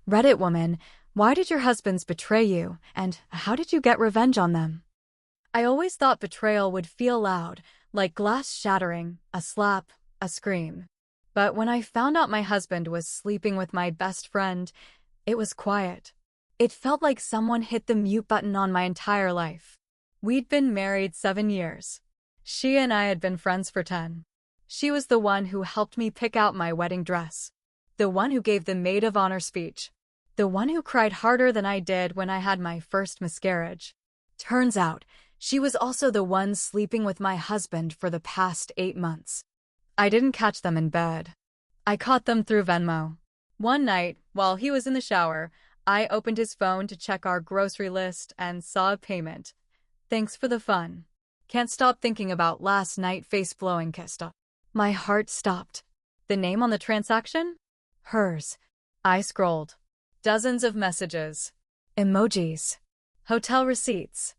Reddit woman, why did your husbands betray you, and how did you get revenge on them? I always thought betrayal would feel loud, like glass shattering, a slap, a scream. But when I found out my husband was sleeping with my best friend, it was quiet. It felt like someone hit the mute button on my entire life. We'd been married 7 years. She and I had been friends for 10. She was the one who helped me pick out my wedding dress. The one who gave the maid of honor speech. The one who cried harder than I did when I had my first miscarriage. Turns out, she was also the one sleeping with my husband for the past 8 months. I didn't catch them in bed. I caught them through Venmo. One night, while he was in the shower, I opened his phone to check our grocery list and saw a payment. Thanks for the fun. Can't stop thinking about last night face-blowing kissed. My heart stopped. The name on the transaction? Hers. I scrolled. Dozens of messages. Emojis. Hotel receipts.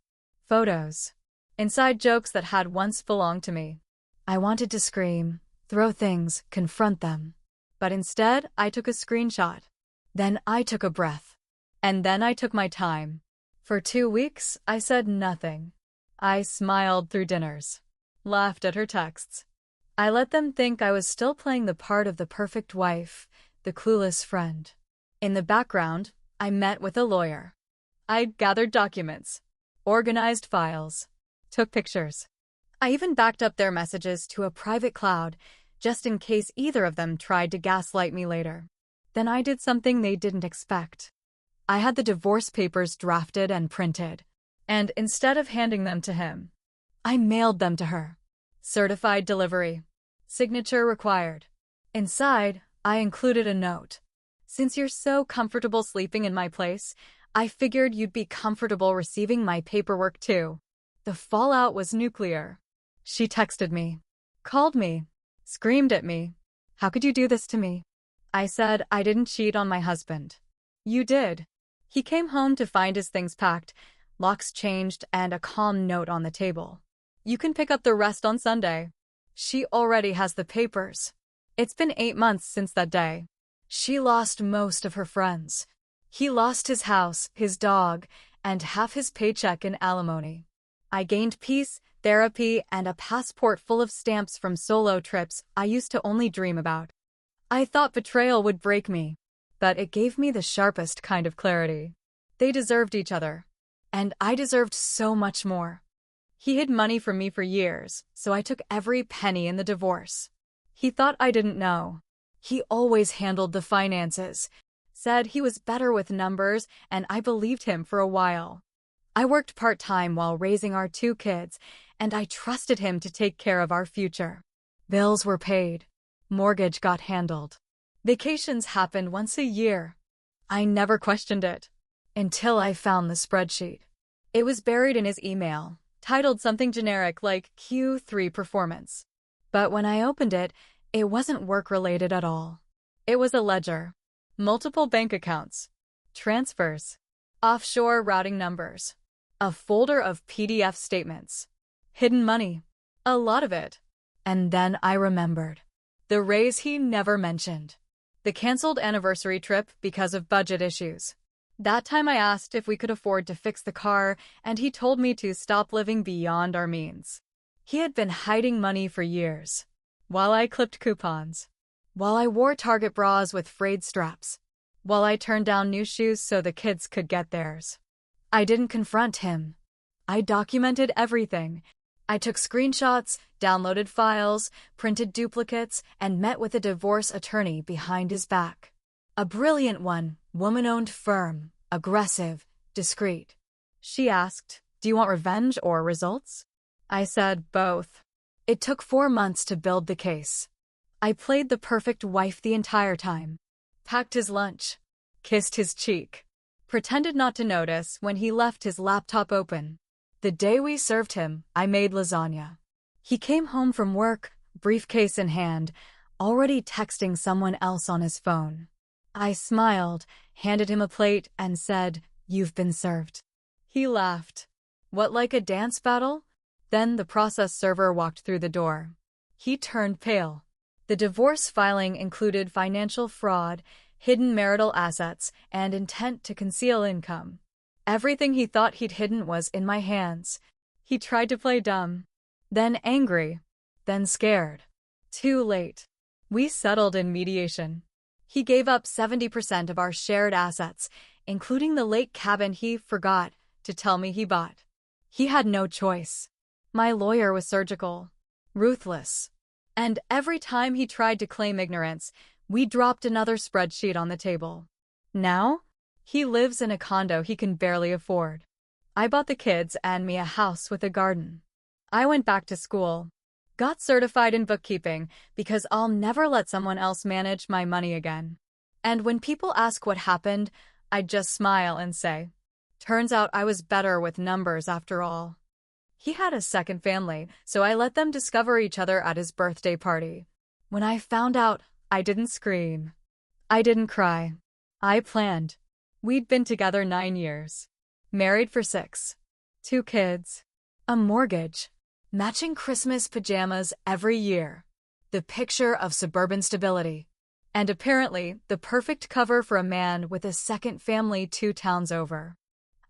Photos. Inside jokes that had once belonged to me. I wanted to scream, throw things, confront them. But instead, I took a screenshot. Then I took a breath. And then I took my time. For 2 weeks, I said nothing. I smiled through dinners. Laughed at her texts. I let them think I was still playing the part of the perfect wife, the clueless friend. In the background, I met with a lawyer. I gathered documents, organized files, took pictures. I even backed up their messages to a private cloud, just in case either of them tried to gaslight me later. Then I did something they didn't expect. I had the divorce papers drafted and printed, and instead of handing them to him, I mailed them to her. Certified delivery. Signature required. Inside, I included a note. Since you're so comfortable sleeping in my place, I figured you'd be comfortable receiving my paperwork too. The fallout was nuclear. She texted me, called me, screamed at me. How could you do this to me? I said I didn't cheat on my husband. You did. He came home to find his things packed, locks changed, and a calm note on the table. You can pick up the rest on Sunday. She already has the papers. It's been 8 months since that day. She lost most of her friends. He lost his house, his dog, and half his paycheck in alimony. I gained peace, therapy, and a passport full of stamps from solo trips I used to only dream about. I thought betrayal would break me, but it gave me the sharpest kind of clarity. They deserved each other, and I deserved so much more. He hid money from me for years, so I took every penny in the divorce. He thought I didn't know. He always handled the finances, said he was better with numbers, and I believed him for a while. I worked part-time while raising our 2 kids, and I trusted him to take care of our future. Bills were paid. Mortgage got handled. Vacations happened once a year. I never questioned it. Until I found the spreadsheet. It was buried in his email, titled something generic like Q3 Performance. But when I opened it, it wasn't work-related at all. It was a ledger. Multiple bank accounts. Transfers. Offshore routing numbers. A folder of PDF statements. Hidden money. A lot of it. And then I remembered. The raise he never mentioned. The canceled anniversary trip because of budget issues. That time I asked if we could afford to fix the car, and he told me to stop living beyond our means. He had been hiding money for years. While I clipped coupons. While I wore Target bras with frayed straps. While I turned down new shoes so the kids could get theirs. I didn't confront him. I documented everything. I took screenshots, downloaded files, printed duplicates, and met with a divorce attorney behind his back. A brilliant one, woman-owned firm, aggressive, discreet. She asked, "Do you want revenge or results?" I said, "Both." It took 4 months to build the case. I played the perfect wife the entire time. Packed his lunch. Kissed his cheek. Pretended not to notice when he left his laptop open. The day we served him, I made lasagna. He came home from work, briefcase in hand, already texting someone else on his phone. I smiled, handed him a plate, and said, "You've been served." He laughed. "What, like a dance battle?" Then the process server walked through the door. He turned pale. The divorce filing included financial fraud, hidden marital assets, and intent to conceal income. Everything he thought he'd hidden was in my hands. He tried to play dumb, then angry, then scared. Too late. We settled in mediation. He gave up 70% of our shared assets, including the lake cabin he forgot to tell me he bought. He had no choice. My lawyer was surgical, ruthless. And every time he tried to claim ignorance, we dropped another spreadsheet on the table. Now, he lives in a condo he can barely afford. I bought the kids and me a house with a garden. I went back to school, got certified in bookkeeping because I'll never let someone else manage my money again. And when people ask what happened, I just smile and say, turns out I was better with numbers after all. He had a second family, so I let them discover each other at his birthday party. When I found out, I didn't scream. I didn't cry. I planned. We'd been together 9 years. Married for 6. 2 kids. A mortgage. Matching Christmas pajamas every year. The picture of suburban stability. And apparently, the perfect cover for a man with a second family 2 towns over.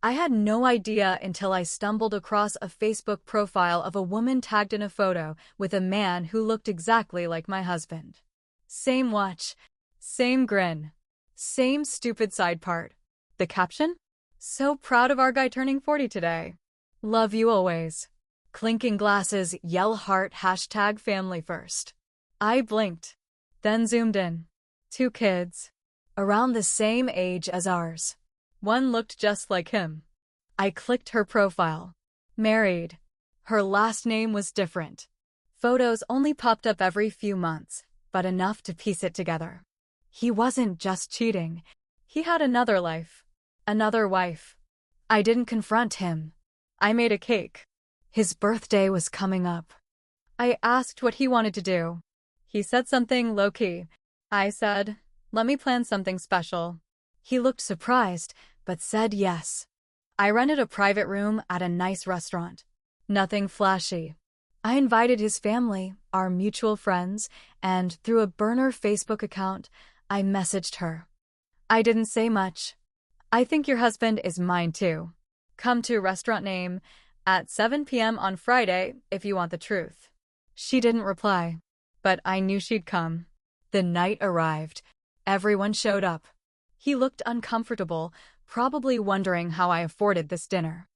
I had no idea until I stumbled across a Facebook profile of a woman tagged in a photo with a man who looked exactly like my husband. Same watch, same grin, same stupid side part. The caption? So proud of our guy turning 40 today. Love you always. Clinking glasses, yell heart, hashtag family first. I blinked, then zoomed in. 2 kids, around the same age as ours. One looked just like him. I clicked her profile. Married. Her last name was different. Photos only popped up every few months, but enough to piece it together. He wasn't just cheating. He had another life. Another wife. I didn't confront him. I made a cake. His birthday was coming up. I asked what he wanted to do. He said something low-key. I said, let me plan something special. He looked surprised, but said yes. I rented a private room at a nice restaurant. Nothing flashy. I invited his family, our mutual friends, and through a burner Facebook account, I messaged her. I didn't say much. I think your husband is mine too. Come to restaurant name at 7 p.m. on Friday if you want the truth. She didn't reply, but I knew she'd come. The night arrived. Everyone showed up. He looked uncomfortable, probably wondering how I afforded this dinner.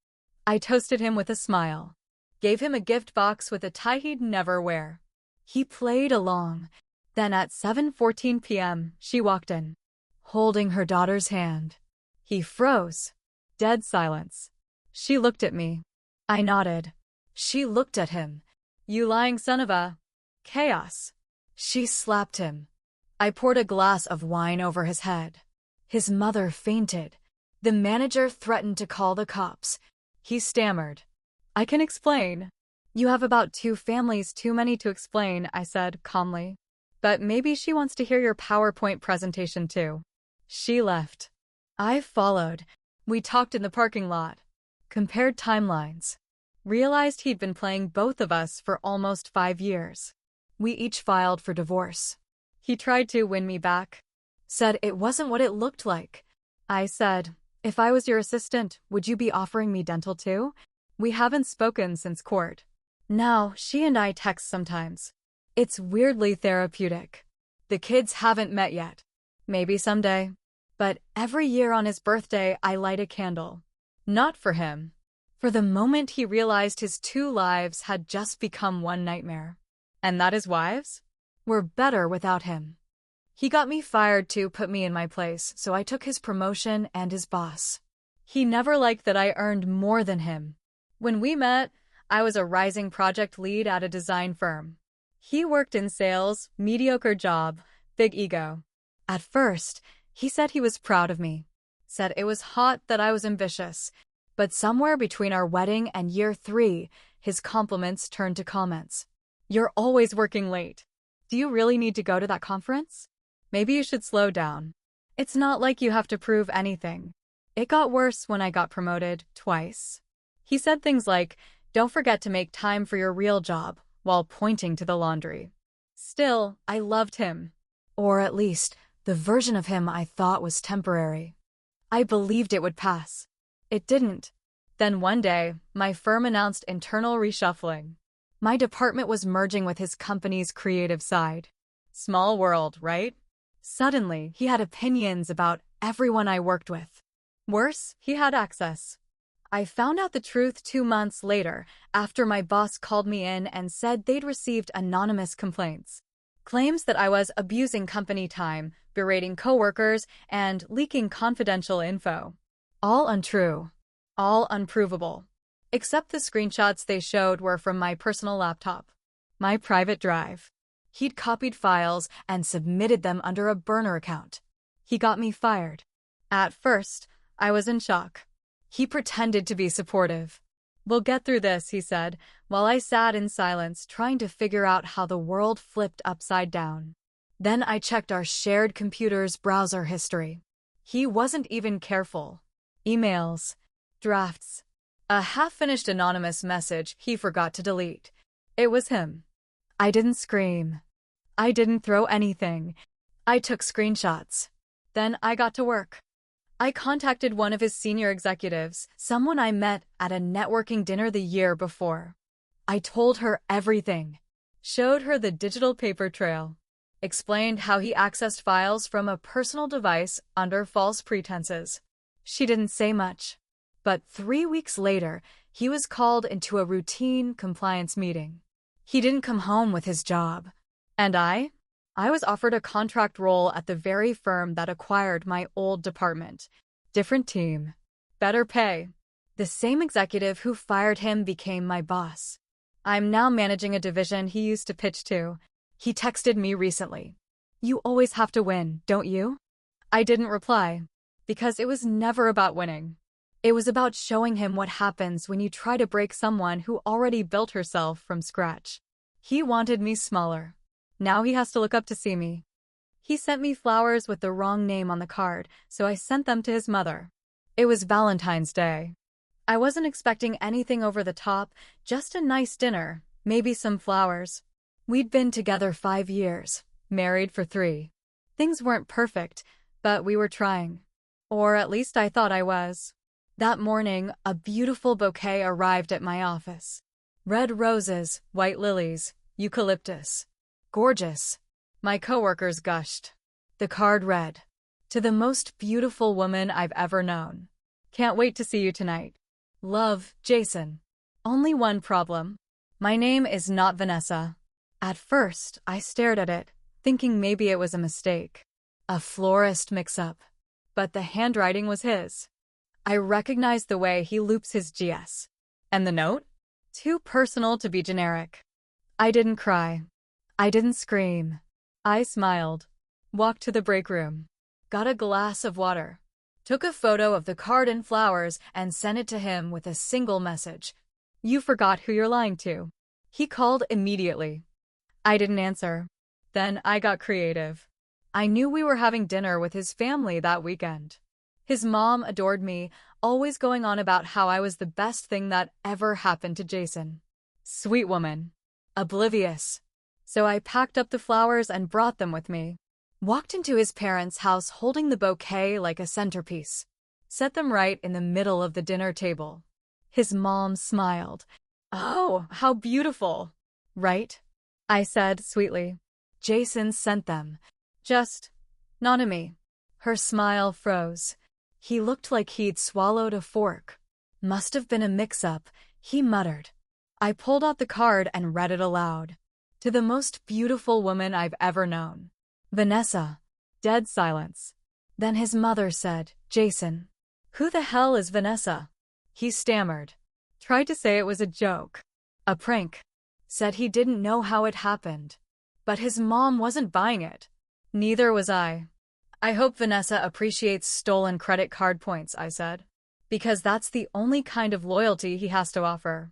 I toasted him with a smile. Gave him a gift box with a tie he'd never wear. He played along. Then at 7:14 p.m., she walked in, holding her daughter's hand. He froze. Dead silence. She looked at me. I nodded. She looked at him. You lying son of a... Chaos. She slapped him. I poured a glass of wine over his head. His mother fainted. The manager threatened to call the cops. He stammered. I can explain. You have about 2 families too many to explain, I said calmly. But maybe she wants to hear your PowerPoint presentation too. She left. I followed. We talked in the parking lot. Compared timelines. Realized he'd been playing both of us for almost 5 years. We each filed for divorce. He tried to win me back. Said it wasn't what it looked like. I said, if I was your assistant, would you be offering me dental too? We haven't spoken since court. Now, she and I text sometimes. It's weirdly therapeutic. The kids haven't met yet. Maybe someday. But every year on his birthday, I light a candle. Not for him. For the moment he realized his 2 lives had just become one nightmare. And that his wives were better without him. He got me fired to put me in my place, so I took his promotion and his boss. He never liked that I earned more than him. When we met, I was a rising project lead at a design firm. He worked in sales, mediocre job, big ego. At first, he said he was proud of me. Said it was hot that I was ambitious. But somewhere between our wedding and year 3, his compliments turned to comments. You're always working late. Do you really need to go to that conference? Maybe you should slow down. It's not like you have to prove anything. It got worse when I got promoted twice. He said things like, don't forget to make time for your real job, while pointing to the laundry. Still, I loved him. Or at least, The version of him I thought was temporary. I believed it would pass. It didn't. Then one day, my firm announced internal reshuffling. My department was merging with his company's creative side. Small world, right? Suddenly, he had opinions about everyone I worked with. Worse, he had access. I found out the truth 2 months later, after my boss called me in and said they'd received anonymous complaints. Claims that I was abusing company time, berating coworkers, and leaking confidential info. All untrue. All unprovable. Except the screenshots they showed were from my personal laptop. My private drive. He'd copied files and submitted them under a burner account. He got me fired. At first, I was in shock. He pretended to be supportive. "We'll get through this," he said, while I sat in silence trying to figure out how the world flipped upside down. Then I checked our shared computer's browser history. He wasn't even careful. Emails. Drafts. A half-finished anonymous message he forgot to delete. It was him. I didn't scream. I didn't throw anything. I took screenshots. Then I got to work. I contacted one of his senior executives, someone I met at a networking dinner the year before. I told her everything. Showed her the digital paper trail. Explained how he accessed files from a personal device under false pretenses. She didn't say much. But 3 weeks later, he was called into a routine compliance meeting. He didn't come home with his job. And I was offered a contract role at the very firm that acquired my old department. Different team. Better pay. The same executive who fired him became my boss. I'm now managing a division he used to pitch to. He texted me recently. "You always have to win, don't you?" I didn't reply. Because it was never about winning. It was about showing him what happens when you try to break someone who already built herself from scratch. He wanted me smaller. Now he has to look up to see me. He sent me flowers with the wrong name on the card, so I sent them to his mother. It was Valentine's Day. I wasn't expecting anything over the top, just a nice dinner, maybe some flowers. We'd been together 5 years, married for 3. Things weren't perfect, but we were trying. Or at least I thought I was. That morning, a beautiful bouquet arrived at my office. Red roses, white lilies, eucalyptus. Gorgeous. My coworkers gushed. The card read, "To the most beautiful woman I've ever known. Can't wait to see you tonight. Love, Jason." Only one problem. My name is not Vanessa. At first, I stared at it, thinking maybe it was a mistake. A florist mix-up. But the handwriting was his. I recognized the way he loops his GS. And the note? Too personal to be generic. I didn't cry. I didn't scream. I smiled. Walked to the break room. Got a glass of water. Took a photo of the card and flowers and sent it to him with a single message. "You forgot who you're lying to." He called immediately. I didn't answer. Then I got creative. I knew we were having dinner with his family that weekend. His mom adored me, always going on about how I was the best thing that ever happened to Jason. Sweet woman. Oblivious. So I packed up the flowers and brought them with me. Walked into his parents' house holding the bouquet like a centerpiece. Set them right in the middle of the dinner table. His mom smiled. "Oh, how beautiful." "Right?" I said sweetly. "Jason sent them. Just, not to me." Her smile froze. He looked like he'd swallowed a fork. "Must have been a mix-up," he muttered. I pulled out the card and read it aloud. "To the most beautiful woman I've ever known. Vanessa." Dead silence. Then his mother said, "Jason, who the hell is Vanessa?" He stammered. Tried to say it was a joke. A prank. Said he didn't know how it happened. But his mom wasn't buying it. Neither was I. "I hope Vanessa appreciates stolen credit card points," I said. "Because that's the only kind of loyalty he has to offer."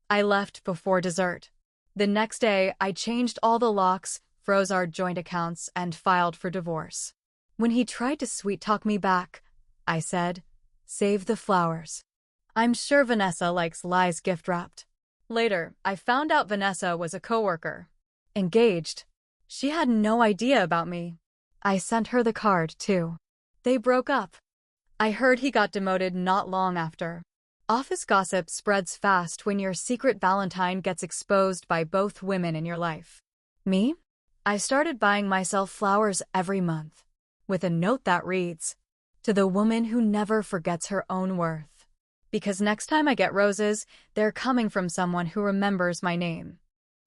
I left before dessert. The next day, I changed all the locks, froze our joint accounts, and filed for divorce. When he tried to sweet-talk me back, I said, "Save the flowers. I'm sure Vanessa likes lies gift-wrapped." Later, I found out Vanessa was a coworker. Engaged. She had no idea about me. I sent her the card, too. They broke up. I heard he got demoted not long after. Office gossip spreads fast when your secret Valentine gets exposed by both women in your life. Me? I started buying myself flowers every month, with a note that reads, "To the woman who never forgets her own worth." Because next time I get roses, they're coming from someone who remembers my name.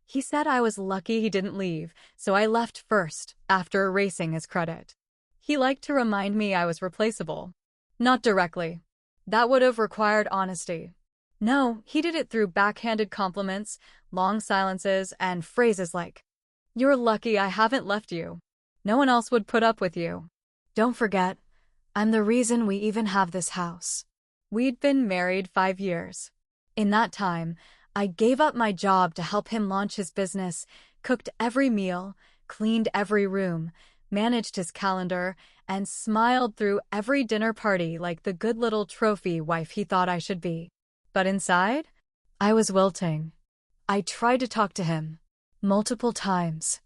He said I was lucky he didn't leave, so I left first, after erasing his credit. He liked to remind me I was replaceable. Not directly. That would have required honesty. No, he did it through backhanded compliments, long silences, and phrases like, "You're lucky I haven't left you. No one else would put up with you. Don't forget, I'm the reason we even have this house." We'd been married 5 years. In that time, I gave up my job to help him launch his business, cooked every meal, cleaned every room, managed his calendar, and smiled through every dinner party like the good little trophy wife he thought I should be. But inside, I was wilting. I tried to talk to him. Multiple times.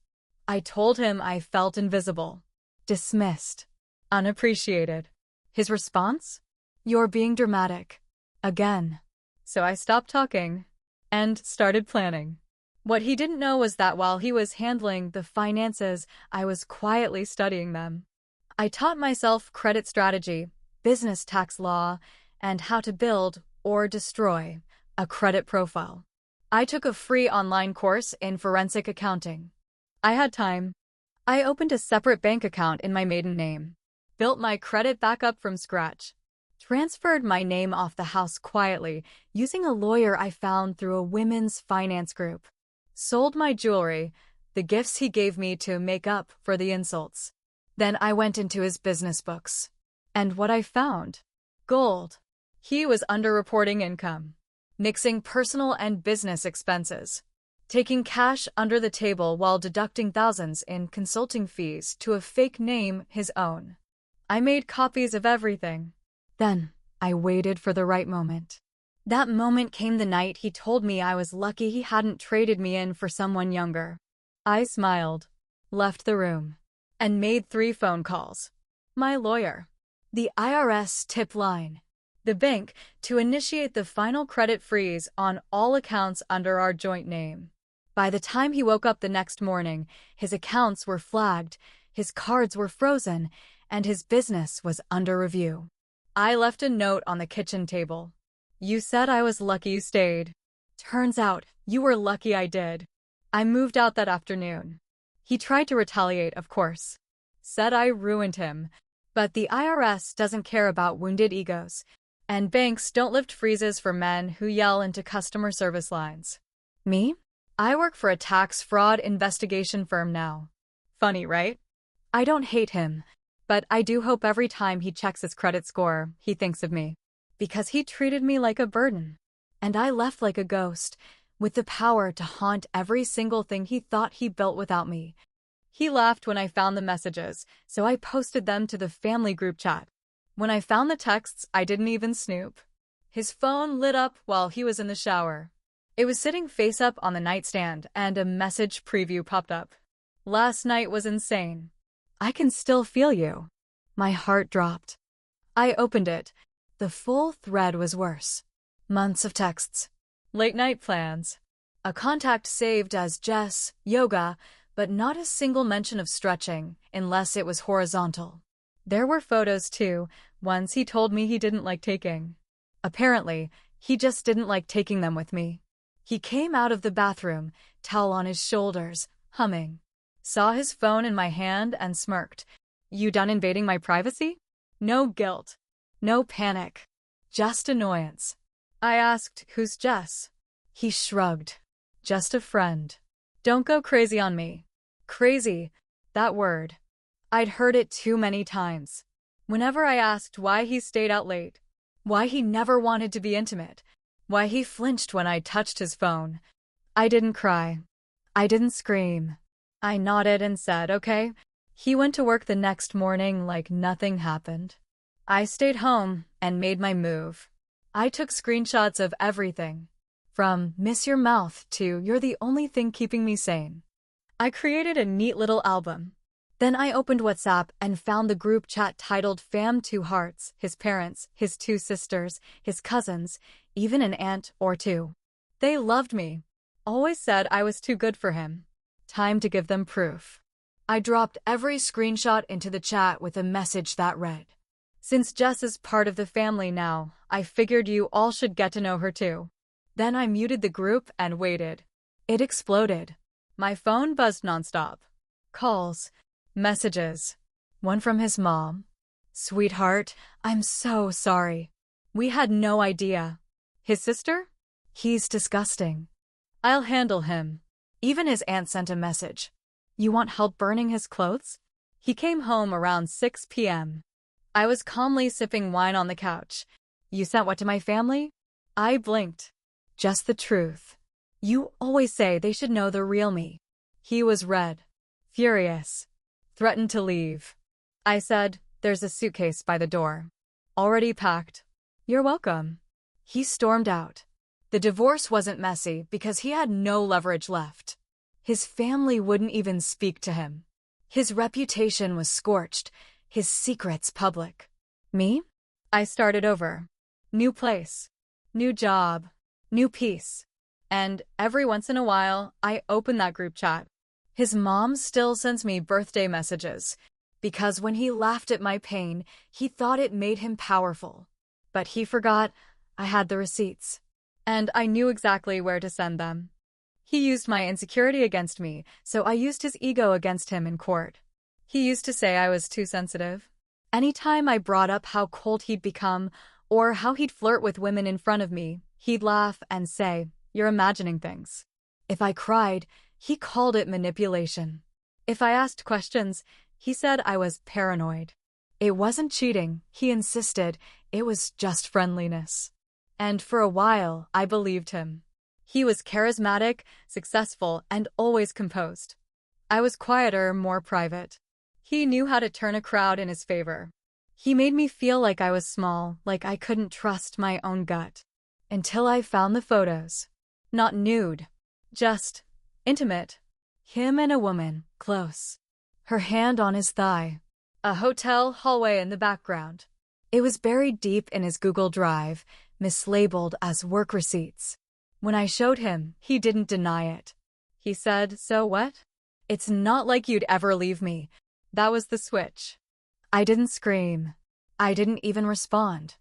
I told him I felt invisible, dismissed, unappreciated. His response? "You're being dramatic. Again." So I stopped talking and started planning. What he didn't know was that while he was handling the finances, I was quietly studying them. I taught myself credit strategy, business tax law, and how to build or destroy a credit profile. I took a free online course in forensic accounting. I had time. I opened a separate bank account in my maiden name, built my credit back up from scratch, transferred my name off the house quietly using a lawyer I found through a women's finance group, sold my jewelry, the gifts he gave me to make up for the insults. Then I went into his business books. And what I found? Gold. He was underreporting income, mixing personal and business expenses, taking cash under the table while deducting thousands in consulting fees to a fake name his own. I made copies of everything. Then I waited for the right moment. That moment came the night he told me I was lucky he hadn't traded me in for someone younger. I smiled, left the room, and made 3 phone calls. My lawyer, the IRS tip line, the bank to initiate the final credit freeze on all accounts under our joint name. By the time he woke up the next morning, his accounts were flagged, his cards were frozen, and his business was under review. I left a note on the kitchen table. "You said I was lucky you stayed. Turns out you were lucky I did." I moved out that afternoon. He tried to retaliate, of course. Said I ruined him. But the IRS doesn't care about wounded egos, and banks don't lift freezes for men who yell into customer service lines. Me? I work for a tax fraud investigation firm now. Funny, right? I don't hate him, but I do hope every time he checks his credit score, he thinks of me. Because he treated me like a burden. And I left like a ghost, with the power to haunt every single thing he thought he built without me. He laughed when I found the messages, so I posted them to the family group chat. When I found the texts, I didn't even snoop. His phone lit up while he was in the shower. It was sitting face up on the nightstand, and a message preview popped up. "Last night was insane. I can still feel you." My heart dropped. I opened it. The full thread was worse. Months of texts. Late night plans. A contact saved as Jess, yoga, but not a single mention of stretching, unless it was horizontal. There were photos too, ones he told me he didn't like taking. Apparently, he just didn't like taking them with me. He came out of the bathroom, towel on his shoulders, humming. Saw his phone in my hand and smirked. "You done invading my privacy?" No guilt. No panic. Just annoyance. I asked, "Who's Jess?" He shrugged. "Just a friend." Don't go crazy on me. Crazy. That word. I'd heard it too many times. Whenever I asked why he stayed out late, why he never wanted to be intimate, why he flinched when I touched his phone. I didn't cry. I didn't scream. I nodded and said, "Okay." He went to work the next morning like nothing happened. I stayed home and made my move. I took screenshots of everything, from "miss your mouth" to "you're the only thing keeping me sane." I created a neat little album. Then I opened WhatsApp and found the group chat titled Fam 2 Hearts, his parents, his 2 sisters, his cousins, even an aunt or 2. They loved me. Always said I was too good for him. Time to give them proof. I dropped every screenshot into the chat with a message that read, "Since Jess is part of the family now, I figured you all should get to know her too." Then I muted the group and waited. It exploded. My phone buzzed nonstop. Calls. Messages. One from his mom. "Sweetheart, I'm so sorry. We had no idea." His sister? "He's disgusting. I'll handle him." Even his aunt sent a message. "You want help burning his clothes?" He came home around 6 p.m. I was calmly sipping wine on the couch. "You sent what to my family?" I blinked. "Just the truth. You always say they should know the real me." He was red. Furious. Threatened to leave. I said, "There's a suitcase by the door. Already packed." "You're welcome." He stormed out. The divorce wasn't messy because he had no leverage left. His family wouldn't even speak to him. His reputation was scorched, his secrets public. Me? I started over. New place. New job. New peace. And every once in a while, I open that group chat. His mom still sends me birthday messages, because when he laughed at my pain, he thought it made him powerful. But he forgot I had the receipts. And I knew exactly where to send them. He used my insecurity against me, so I used his ego against him in court. He used to say I was too sensitive. Anytime I brought up how cold he'd become, or how he'd flirt with women in front of me, he'd laugh and say, "You're imagining things." If I cried, he called it manipulation. If I asked questions, he said I was paranoid. It wasn't cheating, he insisted, it was just friendliness. And for a while, I believed him. He was charismatic, successful, and always composed. I was quieter, more private. He knew how to turn a crowd in his favor. He made me feel like I was small, like I couldn't trust my own gut. Until I found the photos. Not nude. Just intimate. Him and a woman, close. Her hand on his thigh. A hotel hallway in the background. It was buried deep in his Google Drive, mislabeled as work receipts. When I showed him, he didn't deny it. He said, "So what? It's not like you'd ever leave me." That was the switch. I didn't scream. I didn't even respond.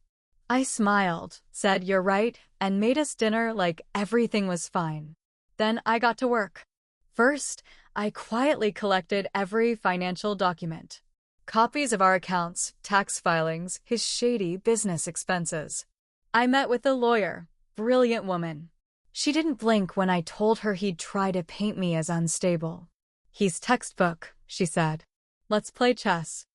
I smiled, said "You're right," and made us dinner like everything was fine. Then I got to work. First, I quietly collected every financial document. Copies of our accounts, tax filings, his shady business expenses. I met with a lawyer, brilliant woman. She didn't blink when I told her he'd try to paint me as unstable. "He's textbook," she said. "Let's play chess."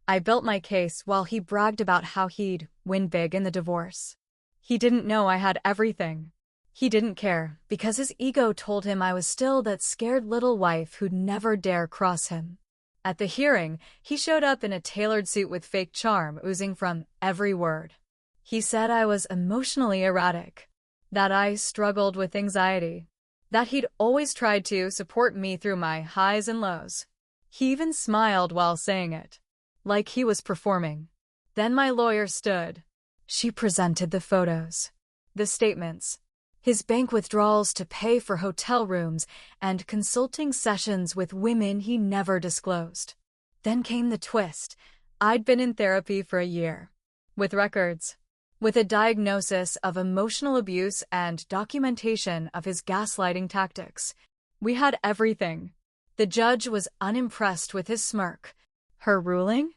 I built my case while he bragged about how he'd win big in the divorce. He didn't know I had everything. He didn't care, because his ego told him I was still that scared little wife who'd never dare cross him. At the hearing, he showed up in a tailored suit with fake charm oozing from every word. He said I was emotionally erratic, that I struggled with anxiety, that he'd always tried to support me through my highs and lows. He even smiled while saying it, like he was performing. Then my lawyer stood. She presented the photos, the statements, his bank withdrawals to pay for hotel rooms, and consulting sessions with women he never disclosed. Then came the twist. I'd been in therapy for a year. With records. With a diagnosis of emotional abuse and documentation of his gaslighting tactics. We had everything. The judge was unimpressed with his smirk. Her ruling?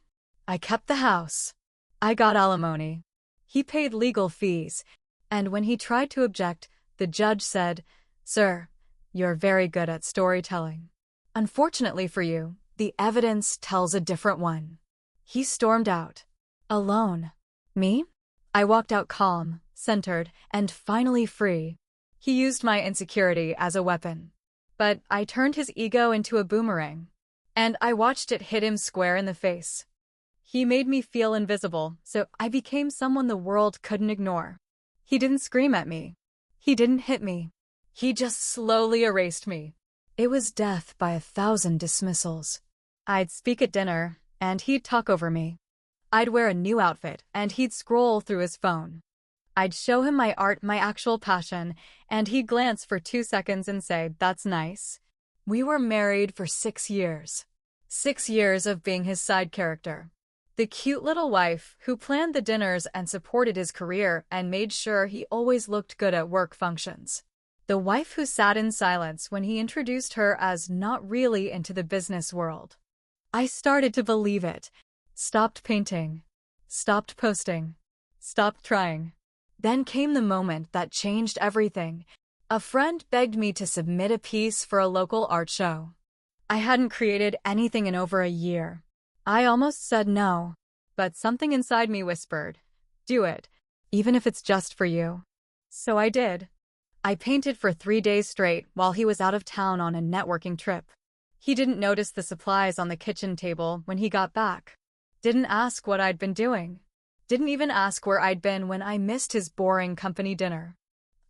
I kept the house. I got alimony. He paid legal fees. And when he tried to object, the judge said, "Sir, you're very good at storytelling. Unfortunately for you, the evidence tells a different one." He stormed out. Alone. Me? I walked out calm, centered, and finally free. He used my insecurity as a weapon. But I turned his ego into a boomerang. And I watched it hit him square in the face. He made me feel invisible, so I became someone the world couldn't ignore. He didn't scream at me. He didn't hit me. He just slowly erased me. It was death by 1,000 dismissals. I'd speak at dinner, and he'd talk over me. I'd wear a new outfit, and he'd scroll through his phone. I'd show him my art, my actual passion, and he'd glance for 2 seconds and say, "That's nice." We were married for 6 years. 6 years of being his side character. The cute little wife who planned the dinners and supported his career and made sure he always looked good at work functions. The wife who sat in silence when he introduced her as not really into the business world. I started to believe it. Stopped painting. Stopped posting. Stopped trying. Then came the moment that changed everything. A friend begged me to submit a piece for a local art show. I hadn't created anything in over a year. I almost said no, but something inside me whispered, "Do it, even if it's just for you." So I did. I painted for 3 days straight while he was out of town on a networking trip. He didn't notice the supplies on the kitchen table when he got back. Didn't ask what I'd been doing. Didn't even ask where I'd been when I missed his boring company dinner.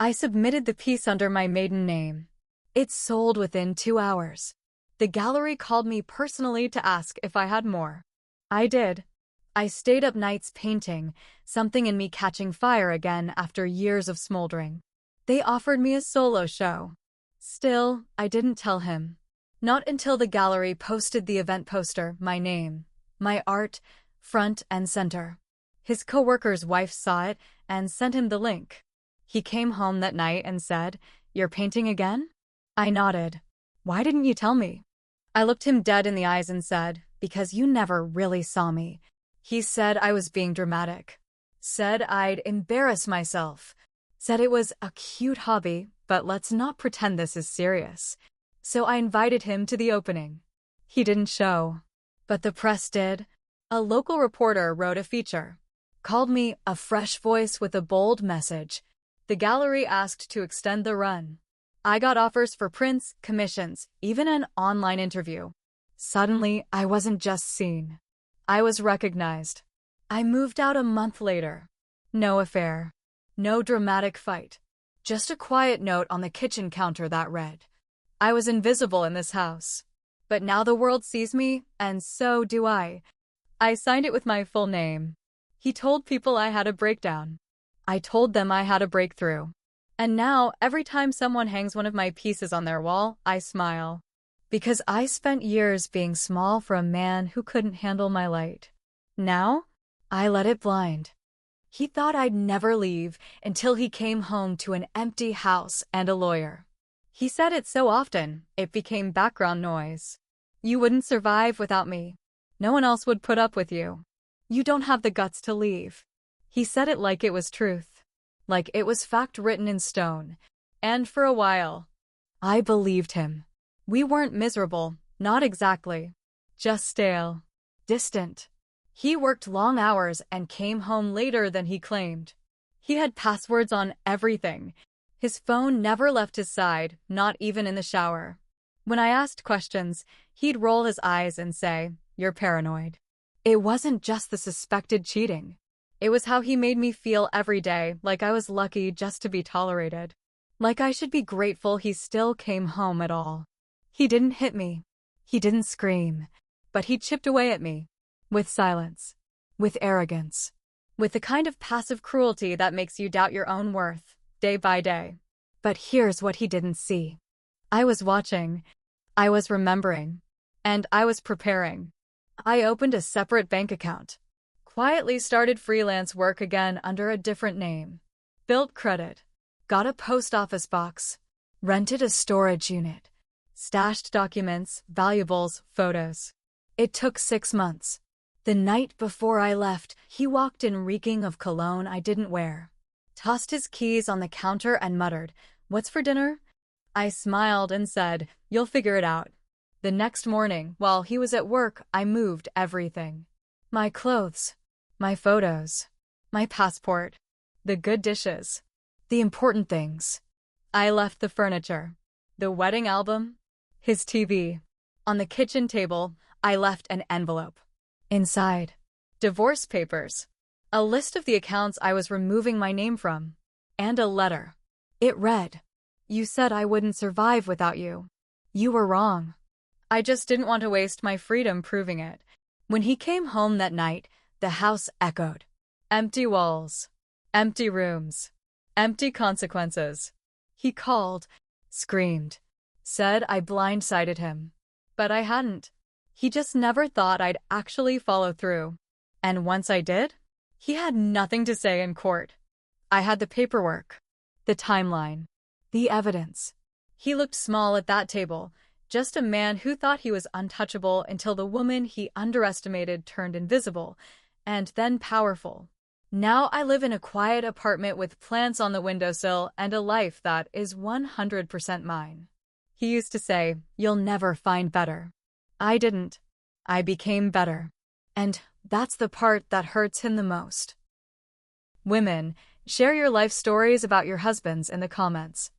I submitted the piece under my maiden name. It sold within 2 hours. The gallery called me personally to ask if I had more. I did. I stayed up nights painting, something in me catching fire again after years of smoldering. They offered me a solo show. Still, I didn't tell him. Not until the gallery posted the event poster, my name, my art, front and center. His coworker's wife saw it and sent him the link. He came home that night and said, "You're painting again?" I nodded. "Why didn't you tell me?" I looked him dead in the eyes and said, "Because you never really saw me." He said I was being dramatic. Said I'd embarrass myself. Said it was a cute hobby, but let's not pretend this is serious. So I invited him to the opening. He didn't show. But the press did. A local reporter wrote a feature. Called me a fresh voice with a bold message. The gallery asked to extend the run. I got offers for prints, commissions, even an online interview. Suddenly, I wasn't just seen. I was recognized. I moved out a month later. No affair. No dramatic fight. Just a quiet note on the kitchen counter that read, "I was invisible in this house. But now the world sees me, and so do I." I signed it with my full name. He told people I had a breakdown. I told them I had a breakthrough. And now, every time someone hangs one of my pieces on their wall, I smile. Because I spent years being small for a man who couldn't handle my light. Now, I let it blind. He thought I'd never leave until he came home to an empty house and a lawyer. He said it so often, it became background noise. "You wouldn't survive without me. No one else would put up with you. You don't have the guts to leave." He said it like it was truth. Like it was fact written in stone. And for a while, I believed him. We weren't miserable, not exactly. Just stale. Distant. He worked long hours and came home later than he claimed. He had passwords on everything. His phone never left his side, not even in the shower. When I asked questions, he'd roll his eyes and say, "You're paranoid." It wasn't just the suspected cheating. It was how he made me feel every day, like I was lucky just to be tolerated. Like I should be grateful he still came home at all. He didn't hit me. He didn't scream. But he chipped away at me. With silence. With arrogance. With the kind of passive cruelty that makes you doubt your own worth, day by day. But here's what he didn't see. I was watching. I was remembering. And I was preparing. I opened a separate bank account. Quietly started freelance work again under a different name. Built credit. Got a post office box. Rented a storage unit. Stashed documents, valuables, photos. It took 6 months. The night before I left, he walked in reeking of cologne I didn't wear. Tossed his keys on the counter and muttered, "What's for dinner?" I smiled and said, "You'll figure it out." The next morning, while he was at work, I moved everything. My clothes. My photos. My passport. The good dishes. The important things. I left the furniture. The wedding album. His TV. On the kitchen table, I left an envelope. Inside. Divorce papers. A list of the accounts I was removing my name from. And a letter. It read, "You said I wouldn't survive without you. You were wrong." I just didn't want to waste my freedom proving it. When he came home that night, the house echoed. Empty walls. Empty rooms. Empty consequences. He called, screamed, said I blindsided him. But I hadn't. He just never thought I'd actually follow through. And once I did, he had nothing to say in court. I had the paperwork, the timeline, the evidence. He looked small at that table, just a man who thought he was untouchable until the woman he underestimated turned invisible, and then powerful. Now I live in a quiet apartment with plants on the windowsill and a life that is 100% mine. He used to say, "You'll never find better." I didn't. I became better. And that's the part that hurts him the most. Women, share your life stories about your husbands in the comments.